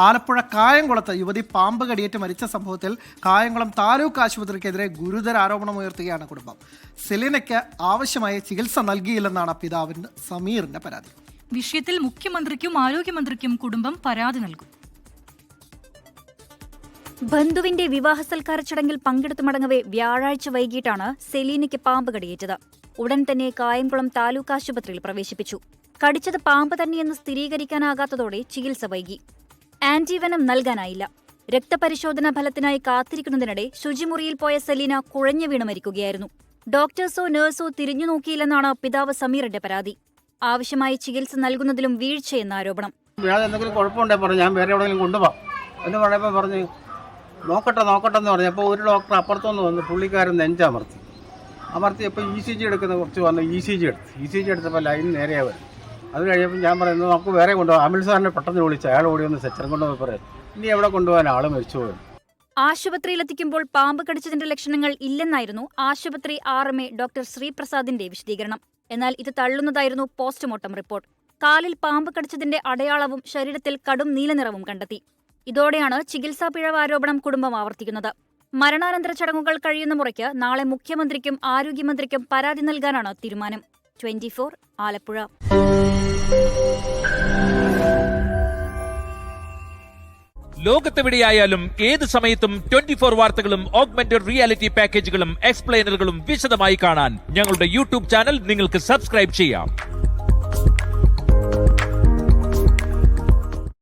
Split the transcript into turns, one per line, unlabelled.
ആലപ്പുഴ കായംകുളത്ത് യുവതി പാമ്പ് കടിയേറ്റ് മരിച്ച സംഭവത്തിൽ കായംകുളം താലൂക്ക് ആശുപത്രിക്കെതിരെ ഗുരുതര ആരോപണമുയർത്തുകയാണ് കുടുംബം. സെലീനയ്ക്ക് ആവശ്യമായ ചികിത്സ നൽകിയില്ലെന്നാണ് പിതാവിന് സമീറിന്റെ പരാതി.
വിഷയത്തിൽ മുഖ്യമന്ത്രിക്കും ആരോഗ്യമന്ത്രിക്കും കുടുംബം പരാതി നൽകും.
ബന്ധുവിന്റെ വിവാഹ സൽക്കാര ചടങ്ങിൽ പങ്കെടുത്തു മടങ്ങവേ വ്യാഴാഴ്ച വൈകിട്ടാണ് സെലീനയ്ക്ക് പാമ്പ് കടിയേറ്റത്. ഉടൻ തന്നെ കായംകുളം താലൂക്ക് ആശുപത്രിയിൽ പ്രവേശിപ്പിച്ചു. കടിച്ചത് പാമ്പ് തന്നെയെന്ന് സ്ഥിരീകരിക്കാനാകാത്തതോടെ ചികിത്സ വൈകി. ആന്റിവെനം നൽകാനായില്ല. രക്തപരിശോധനാ ഫലത്തിനായി കാത്തിരിക്കുന്നതിനിടെ ശുചിമുറിയിൽ പോയ സെലീന കുഴഞ്ഞു വീണ് മരിക്കുകയായിരുന്നു. ഡോക്ടേഴ്സോ നഴ്സോ തിരിഞ്ഞു നോക്കിയില്ലെന്നാണ് പിതാവ് സമീറിന്റെ പരാതി. ആവശ്യമായ ചികിത്സ നൽകുന്നതിലും വീഴ്ചയെന്ന ആരോപണം.
എന്തെങ്കിലും കുഴപ്പമുണ്ടേ പറഞ്ഞു, ഞാൻ വേറെ എവിടെയെങ്കിലും കൊണ്ടുപോകാം എന്ന് പറയുമ്പോൾ പറഞ്ഞു നോക്കട്ടെ എന്ന് പറഞ്ഞപ്പോൾ ഒരു ഡോക്ടർ അപ്പുറത്തുനിന്ന് വന്ന് പുള്ളിക്കാരൻ അമർത്തിയപ്പോൾ ECG എടുക്കുന്ന കുറച്ച് വന്ന് ECG എടുത്തപ്പോൾ ലൈൻ നേരെയാ വരും. അത് കഴിയുമ്പോൾ ഞാൻ പറയുന്നത് നമുക്ക് വേറെ കൊണ്ടുപോകാം. ആംബുലൻസ് സാറിനെ പെട്ടെന്ന് വിളിച്ച് അയാൾ ഓടി വന്ന് സെച്ചറും കൊണ്ടുപോയി പറയാം ഇനി എവിടെ കൊണ്ടുപോകാൻ ആൾ മരിച്ചു പോയി.
ആശുപത്രിയിലെത്തിക്കുമ്പോൾ പാമ്പ് കടിച്ചതിന്റെ ലക്ഷണങ്ങൾ ഇല്ലെന്നായിരുന്നു ആശുപത്രി RMA ഡോക്ടർ ശ്രീപ്രസാദിന്റെ വിശദീകരണം. എന്നാൽ ഇത് തള്ളുന്നതായിരുന്നു പോസ്റ്റ്മോർട്ടം റിപ്പോർട്ട്. കാലിൽ പാമ്പ് കടിച്ചതിന്റെ അടയാളവും ശരീരത്തിൽ കടും നീലനിറവും കണ്ടെത്തി. ഇതോടെയാണ് ചികിത്സാ പിഴവ് ആരോപണം കുടുംബം ആവർത്തിക്കുന്നത്. മരണാനന്തര ചടങ്ങുകൾ കഴിയുന്ന മുറയ്ക്ക് നാളെ മുഖ്യമന്ത്രിക്കും ആരോഗ്യമന്ത്രിക്കും പരാതി നൽകാനാണ് തീരുമാനം. 24 ആലപ്പുഴ.
ലോകത്തെവിടെയായാലും ഏത് സമയത്തും 24 വാർത്തകളും ഓഗ്മെന്റഡ് റിയാലിറ്റി പാക്കേജുകളും എക്സ്പ്ലെയിനറുകളും വിശദമായി കാണാൻ ഞങ്ങളുടെ YouTube ചാനൽ നിങ്ങൾക്ക് സബ്സ്ക്രൈബ് ചെയ്യാം.